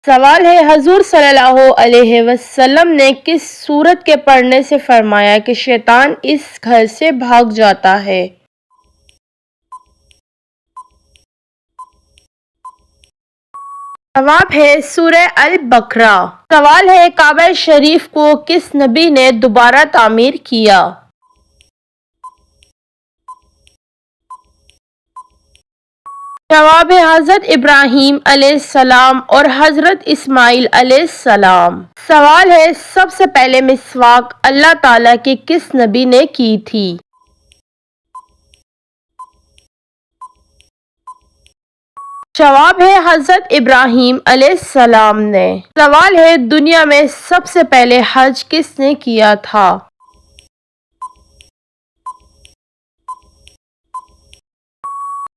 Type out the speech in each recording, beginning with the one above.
سوال ہے حضور صلی اللہ علیہ وسلم نے کس سورت کے پڑھنے سے فرمایا کہ شیطان اس گھر سے بھاگ جاتا ہے؟ جواب ہے سورہ البقرہ۔ سوال ہے کعبہ شریف کو کس نبی نے دوبارہ تعمیر کیا؟ جواب ہے حضرت ابراہیم علیہ السلام اور حضرت اسماعیل علیہ السلام۔ سوال ہے سب سے پہلے مسواک اللہ تعالیٰ کے کس نبی نے کی تھی؟ جواب ہے حضرت ابراہیم علیہ السلام نے۔ سوال ہے دنیا میں سب سے پہلے حج کس نے کیا تھا؟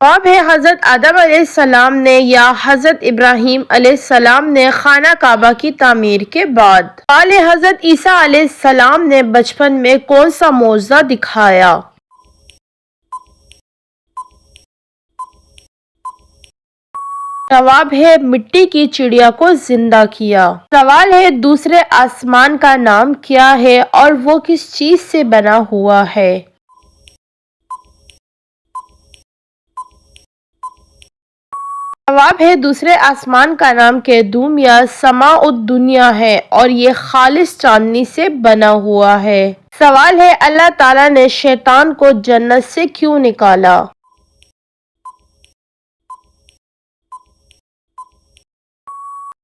جواب ہے حضرت آدم علیہ السلام نے یا حضرت ابراہیم علیہ السلام نے خانہ کعبہ کی تعمیر کے بعد۔ سوال ہے حضرت عیسیٰ علیہ السلام نے بچپن میں کون سا معجزہ دکھایا؟ جواب ہے مٹی کی چڑیا کو زندہ کیا۔ سوال ہے دوسرے آسمان کا نام کیا ہے اور وہ کس چیز سے بنا ہوا ہے؟ جواب ہے دوسرے آسمان کا نام کیدوم یا سماء الدنیا ہے اور یہ خالص چاندنی سے بنا ہوا ہے۔ سوال ہے اللہ تعالیٰ نے شیطان کو جنت سے کیوں نکالا؟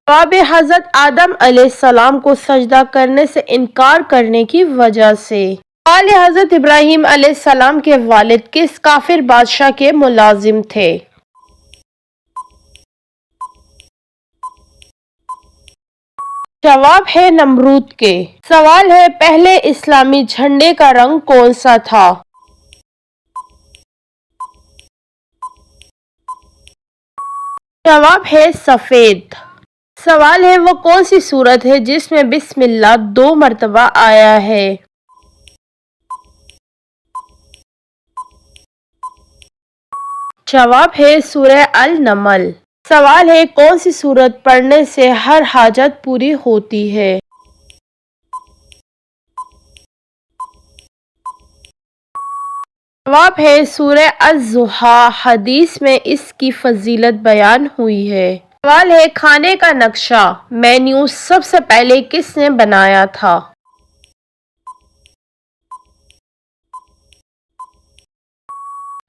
جواب ہے حضرت آدم علیہ السلام کو سجدہ کرنے سے انکار کرنے کی وجہ سے۔ سوال ہے حضرت ابراہیم علیہ السلام کے والد کس کافر بادشاہ کے ملازم تھے؟ جواب ہے نمرود کے۔ سوال ہے پہلے اسلامی جھنڈے کا رنگ کون سا تھا؟ جواب ہے سفید۔ سوال ہے وہ کون سی سورت ہے جس میں بسم اللہ 2 مرتبہ آیا ہے؟ جواب ہے سورہ النمل۔ سوال ہے کون سی سورت پڑھنے سے ہر حاجت پوری ہوتی ہے؟ جواب ہے سورہ الضحیٰ۔ حدیث میں اس کی فضیلت بیان ہوئی ہے۔ سوال ہے کھانے کا نقشہ مینیو سب سے پہلے کس نے بنایا تھا؟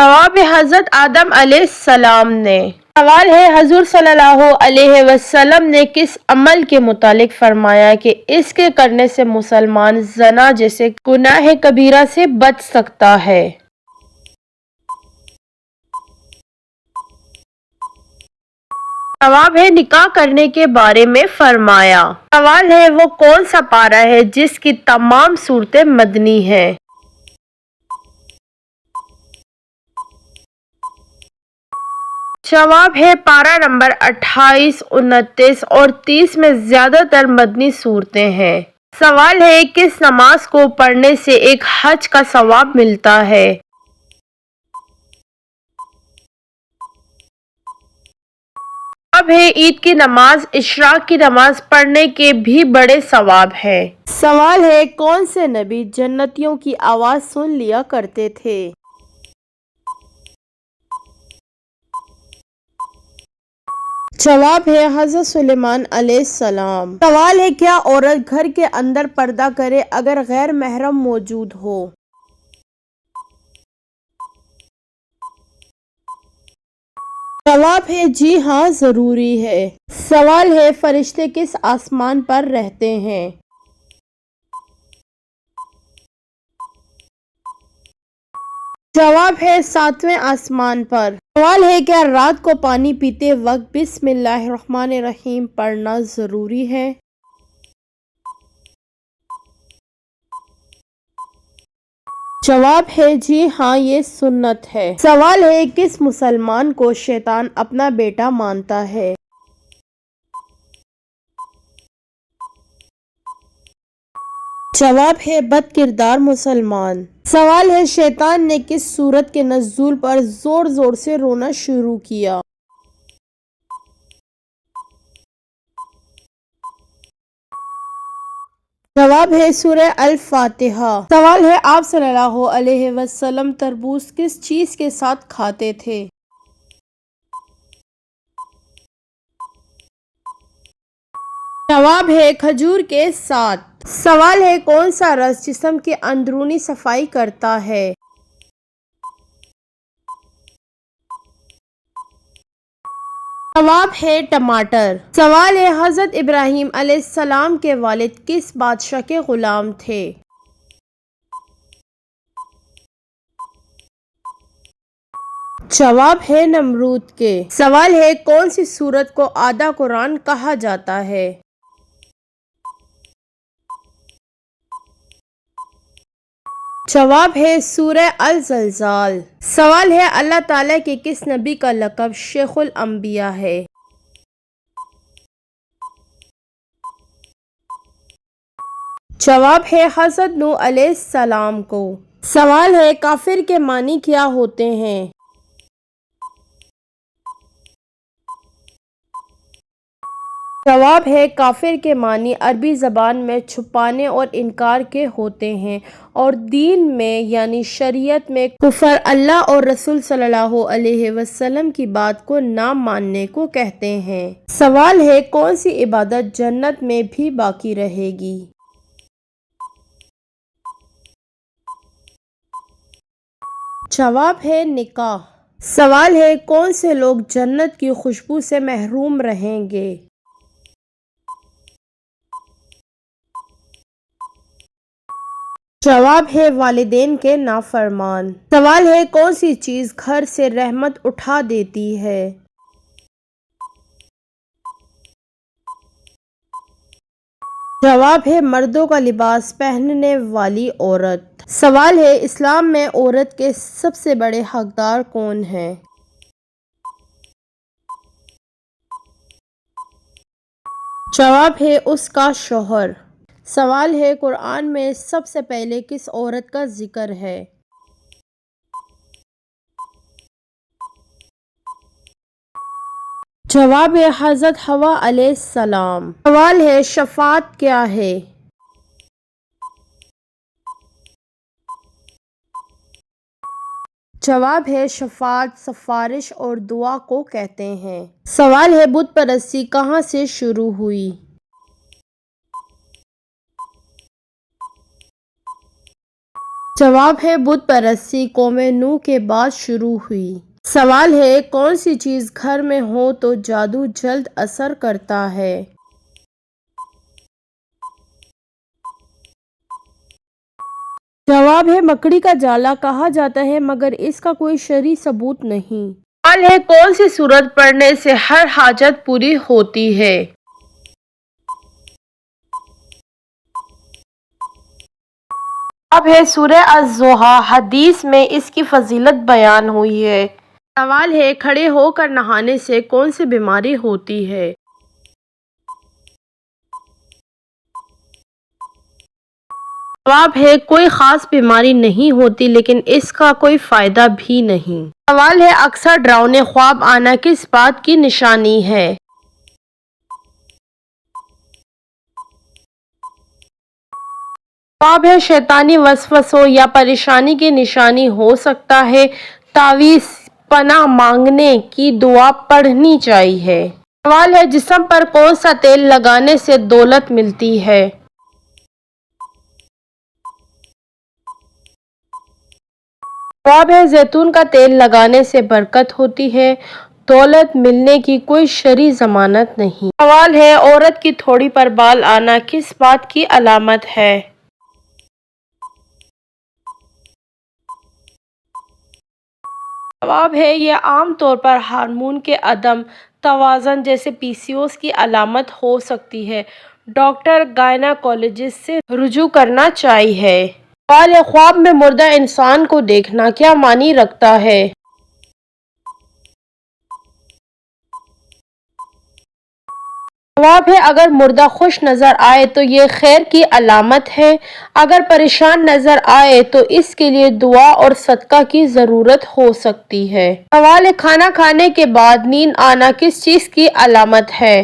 جواب ہے حضرت آدم علیہ السلام نے۔ سوال ہے حضور صلی اللہ علیہ وسلم نے کس عمل کے متعلق فرمایا کہ اس کے کرنے سے مسلمان زنا جیسے گناہ کبیرہ سے بچ سکتا ہے؟ جواب ہے نکاح کرنے کے بارے میں فرمایا۔ سوال ہے وہ کون سا پارہ ہے جس کی تمام صورتیں مدنی ہیں؟ جواب ہے پارہ نمبر 28، 29 اور 30 میں زیادہ تر مدنی صورتیں ہیں۔ سوال ہے کس نماز کو پڑھنے سے ایک حج کا ثواب ملتا ہے؟ جواب ہے عید کی نماز اشراق کی نماز پڑھنے کے بھی بڑے ثواب ہے۔ سوال ہے کون سے نبی جنتیوں کی آواز سن لیا کرتے تھے؟ جواب ہے حضرت سلیمان علیہ السلام۔ سوال ہے کیا عورت گھر کے اندر پردہ کرے اگر غیر محرم موجود ہو؟ جواب ہے جی ہاں ضروری ہے۔ سوال ہے فرشتے کس آسمان پر رہتے ہیں؟ جواب ہے 7ویں آسمان پر۔ سوال ہے کیا رات کو پانی پیتے وقت بسم اللہ الرحمن الرحیم پڑھنا ضروری ہے؟ جواب ہے جی ہاں یہ سنت ہے۔ سوال ہے کس مسلمان کو شیطان اپنا بیٹا مانتا ہے؟ جواب ہے بد کردار مسلمان۔ سوال ہے شیطان نے کس سورت کے نزول پر زور زور سے رونا شروع کیا؟ جواب ہے سورہ الفاتحہ۔ سوال ہے آپ صلی اللہ علیہ وسلم تربوز کس چیز کے ساتھ کھاتے تھے؟ جواب ہے کھجور کے ساتھ۔ سوال ہے کون سا رس جسم کی اندرونی صفائی کرتا ہے؟ جواب ہے ٹماٹر۔ سوال ہے حضرت ابراہیم علیہ السلام کے والد کس بادشاہ کے غلام تھے؟ جواب ہے نمرود کے۔ سوال ہے کون سی سورت کو آدھا قرآن کہا جاتا ہے؟ جواب ہے سورہ الزلزال۔ سوال ہے اللہ تعالیٰ کے کس نبی کا لقب شیخ الانبیاء ہے؟ جواب ہے حضرت نوح علیہ السلام کو۔ سوال ہے کافر کے معنی کیا ہوتے ہیں؟ جواب ہے کافر کے معنی عربی زبان میں چھپانے اور انکار کے ہوتے ہیں، اور دین میں یعنی شریعت میں کفر اللہ اور رسول صلی اللہ علیہ وسلم کی بات کو نہ ماننے کو کہتے ہیں۔ سوال ہے کون سی عبادت جنت میں بھی باقی رہے گی؟ جواب ہے نکاح۔ سوال ہے کون سے لوگ جنت کی خوشبو سے محروم رہیں گے؟ جواب ہے والدین کے نافرمان۔ سوال ہے کون سی چیز گھر سے رحمت اٹھا دیتی ہے؟ جواب ہے مردوں کا لباس پہننے والی عورت۔ سوال ہے اسلام میں عورت کے سب سے بڑے حقدار کون ہیں؟ جواب ہے اس کا شوہر۔ سوال ہے قرآن میں سب سے پہلے کس عورت کا ذکر ہے؟ جواب ہے حضرت حوا علیہ السلام۔ سوال ہے شفاعت کیا ہے؟ جواب ہے شفاعت سفارش اور دعا کو کہتے ہیں۔ سوال ہے بت پرستی کہاں سے شروع ہوئی؟ جواب ہے بت پرستی قوم نوح کے بعد شروع ہوئی۔ سوال ہے کون سی چیز گھر میں ہو تو جادو جلد اثر کرتا ہے؟ جواب ہے مکڑی کا جالا کہا جاتا ہے مگر اس کا کوئی شرعی ثبوت نہیں۔ سوال ہے کون سی سورت پڑھنے سے ہر حاجت پوری ہوتی ہے؟ جواب ہے سورہ الضحیٰ۔ حدیث میں اس کی فضیلت بیان ہوئی ہے۔ سوال ہے کھڑے ہو کر نہانے سے کون سی بیماری ہوتی ہے؟ جواب ہے کوئی خاص بیماری نہیں ہوتی لیکن اس کا کوئی فائدہ بھی نہیں۔ سوال ہے اکثر ڈراؤنے خواب آنا کس بات کی نشانی ہے؟ جواب ہے شیطانی وسوسوں یا پریشانی کی نشانی ہو سکتا ہے۔ تعویذ پناہ مانگنے کی دعا پڑھنی چاہیے۔ سوال ہے جسم پر کون سا تیل لگانے سے دولت ملتی ہے؟ جواب ہے زیتون کا تیل لگانے سے برکت ہوتی ہے۔ دولت ملنے کی کوئی شرعی ضمانت نہیں۔ سوال ہے عورت کی تھوڑی پر بال آنا کس بات کی علامت ہے؟ جواب ہے یہ عام طور پر ہارمون کے عدم توازن جیسے پی سی او ایس کی علامت ہو سکتی ہے۔ ڈاکٹر گائنیکولوجسٹ سے رجوع کرنا چاہیے۔ سوال ہے خواب میں مردہ انسان کو دیکھنا کیا معنی رکھتا ہے؟ جواب ہے اگر مردہ خوش نظر آئے تو یہ خیر کی علامت ہے، اگر پریشان نظر آئے تو اس کے لیے دعا اور صدقہ کی ضرورت ہو سکتی ہے۔ سوال ہے کھانا کھانے کے بعد نیند آنا کس چیز کی علامت ہے؟